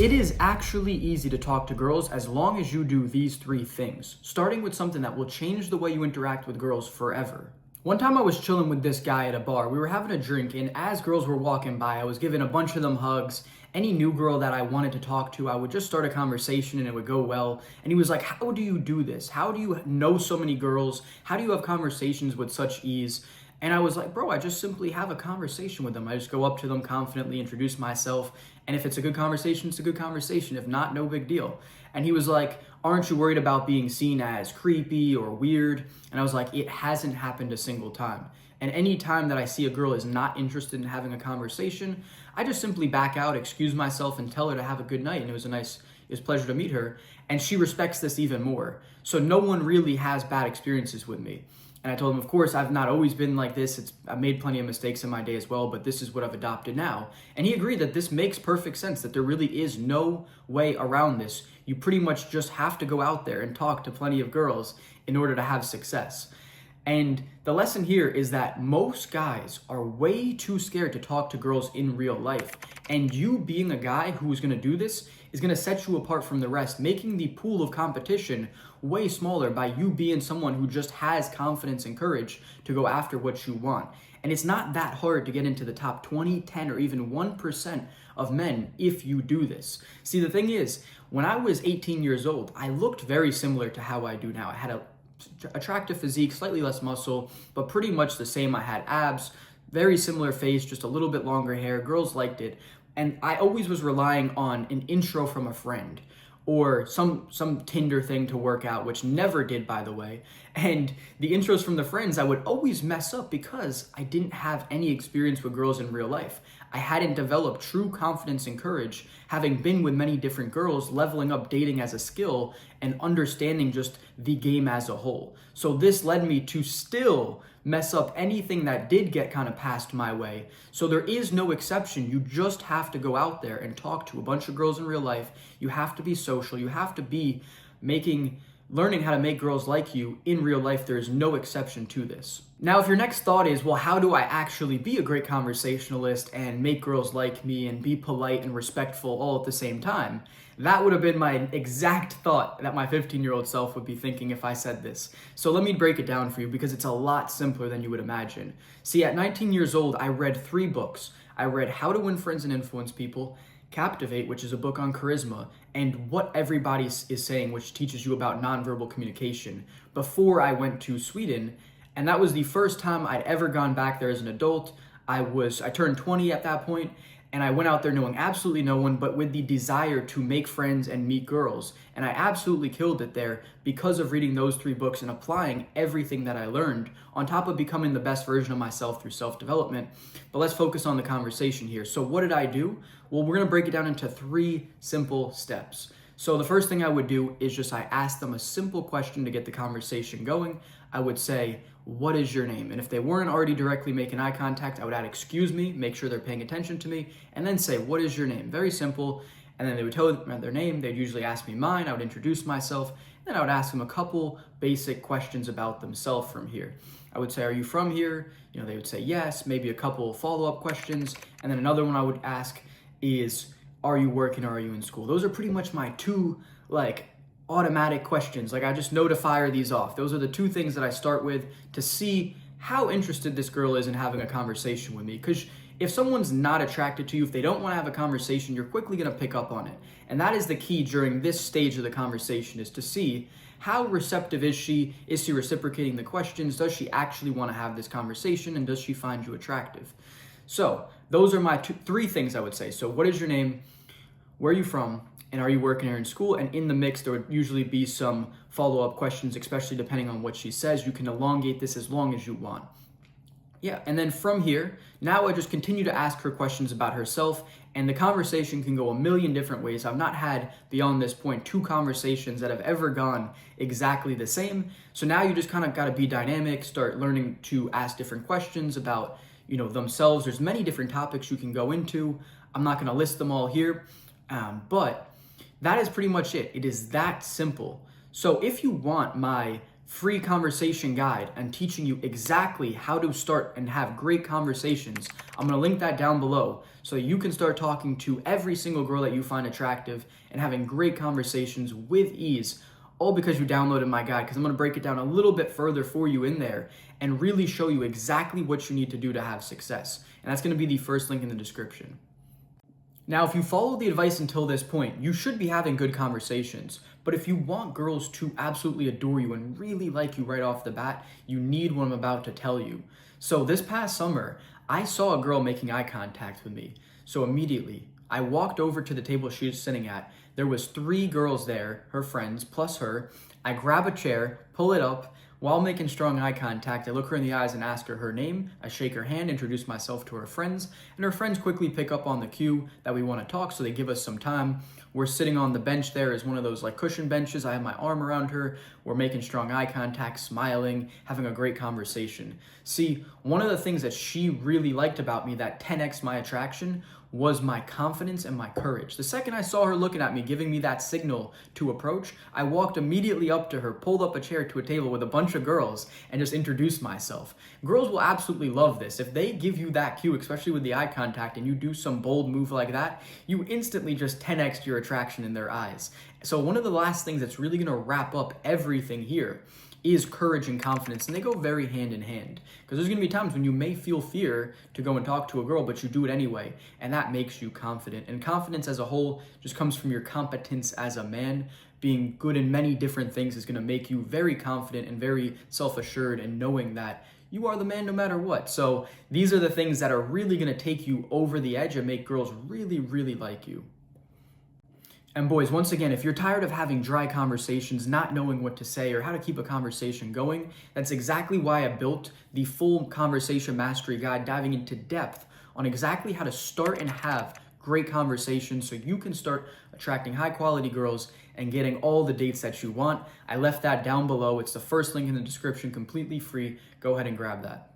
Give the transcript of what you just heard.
It is actually easy to talk to girls as long as you do these 3 things, starting with something that will change the way you interact with girls forever. One time I was chilling with this guy at a bar. We were having a drink, and as girls were walking by, I was giving a bunch of them hugs. Any new girl that I wanted to talk to, I would just start a conversation and it would go well. And he was like, "How do you do this? How do you know so many girls? How do you have conversations with such ease?" And I was like, "Bro, I just simply have a conversation with them. I just go up to them confidently, introduce myself, and if it's a good conversation, it's a good conversation. If not, no big deal." And he was like, "Aren't you worried about being seen as creepy or weird?" And I was like, "It hasn't happened a single time. And any time that I see a girl is not interested in having a conversation, I just simply back out, excuse myself, and tell her to have a good night. And it was a pleasure to meet her. And she respects this even more. So no one really has bad experiences with me." And I told him, of course, I've not always been like this. I've made plenty of mistakes in my day as well, but this is what I've adopted now. And he agreed that this makes perfect sense, that there really is no way around this. You pretty much just have to go out there and talk to plenty of girls in order to have success. And the lesson here is that most guys are way too scared to talk to girls in real life. And you being a guy who is going to do this is going to set you apart from the rest, making the pool of competition way smaller by you being someone who just has confidence and courage to go after what you want. And it's not that hard to get into the top 20, 10, or even 1% of men if you do this. See, the thing is, when I was 18 years old, I looked very similar to how I do now. I had a attractive physique, slightly less muscle, but pretty much the same. I had abs, very similar face, just a little bit longer hair. Girls liked it. And I always was relying on an intro from a friend or some Tinder thing to work out, which never did, by the way. And the intros from the friends I would always mess up because I didn't have any experience with girls in real life. I hadn't developed true confidence and courage, having been with many different girls, leveling up dating as a skill, and understanding just the game as a whole. So this led me to still mess up anything that did get kind of passed my way. So there is no exception. You just have to go out there and talk to a bunch of girls in real life. You have to be social. You have to be learning how to make girls like you in real life. There is no exception to this. Now, if your next thought is, well, how do I actually be a great conversationalist and make girls like me and be polite and respectful all at the same time? That would have been my exact thought that my 15-year-old self would be thinking if I said this. So let me break it down for you because it's a lot simpler than you would imagine. See, at 19 years old, I read 3 books. I read How to Win Friends and Influence People, Captivate, which is a book on charisma, and What Everybody is Saying, which teaches you about nonverbal communication, before I went to Sweden. And that was the first time I'd ever gone back there as an adult. I turned 20 at that point, and I went out there knowing absolutely no one, but with the desire to make friends and meet girls. And I absolutely killed it there because of reading those 3 books and applying everything that I learned, on top of becoming the best version of myself through self-development. But let's focus on the conversation here. So what did I do? Well, we're going to break it down into 3 simple steps. So the first thing I would do is I asked them a simple question to get the conversation going. I would say, "What is your name?" And if they weren't already directly making eye contact, I would add, "Excuse me," make sure they're paying attention to me, and then say, "What is your name?" Very simple. And then they would tell me their name. They'd usually ask me mine. I would introduce myself. Then I would ask them a couple basic questions about themselves from here. I would say, "Are you from here?" They would say yes, maybe a couple follow-up questions. And then another one I would ask is, "Are you working or are you in school?" Those are pretty much my 2 automatic questions. I just know to fire these off. Those are the 2 things that I start with to see how interested this girl is in having a conversation with me. Because if someone's not attracted to you, if they don't want to have a conversation, you're quickly going to pick up on it. And that is the key during this stage of the conversation, is to see how receptive is she? Is she reciprocating the questions? Does she actually want to have this conversation? And does she find you attractive? So those are my 3 things I would say. So what is your name? Where are you from? And are you working or in school? And in the mix, there would usually be some follow-up questions, especially depending on what she says. You can elongate this as long as you want. Yeah, and then from here, now I just continue to ask her questions about herself, and the conversation can go a million different ways. I've not had, beyond this point, 2 conversations that have ever gone exactly the same. So now you just kind of got to be dynamic, start learning to ask different questions about, themselves. There's many different topics you can go into. I'm not going to list them all here, but that is pretty much it. It is that simple. So if you want my free conversation guide and teaching you exactly how to start and have great conversations. I'm gonna link that down below so you can start talking to every single girl that you find attractive and having great conversations with ease, all because you downloaded my guide, because I'm gonna break it down a little bit further for you in there and really show you exactly what you need to do to have success. And that's gonna be the first link in the description. Now, if you follow the advice until this point, you should be having good conversations. But if you want girls to absolutely adore you and really like you right off the bat, you need what I'm about to tell you. So this past summer, I saw a girl making eye contact with me. So immediately, I walked over to the table she was sitting at. There was 3 girls there, her friends, plus her. I grab a chair, pull it up. While making strong eye contact, I look her in the eyes and ask her her name. I shake her hand, introduce myself to her friends, and her friends quickly pick up on the cue that we want to talk, so they give us some time. We're sitting on the bench there is one of those like cushion benches. I have my arm around her. We're making strong eye contact, smiling, having a great conversation. See, one of the things that she really liked about me that 10x my attraction was my confidence and my courage. The second I saw her looking at me, giving me that signal to approach, I walked immediately up to her, pulled up a chair to a table with a bunch of girls, and just introduced myself. Girls will absolutely love this. If they give you that cue, especially with the eye contact, and you do some bold move like that, you instantly just 10x your attraction in their eyes. So one of the last things that's really gonna wrap up everything here is courage and confidence, and they go very hand in hand, because there's going to be times when you may feel fear to go and talk to a girl, but you do it anyway, and that makes you confident. And confidence as a whole just comes from your competence as a man. Being good in many different things is going to make you very confident and very self-assured, and knowing that you are the man no matter what. So these are the things that are really going to take you over the edge and make girls really, really like you. And boys, once again, if you're tired of having dry conversations, not knowing what to say or how to keep a conversation going, that's exactly why I built the full conversation mastery guide, diving into depth on exactly how to start and have great conversations so you can start attracting high quality girls and getting all the dates that you want. I left that down below. It's the first link in the description, completely free. Go ahead and grab that.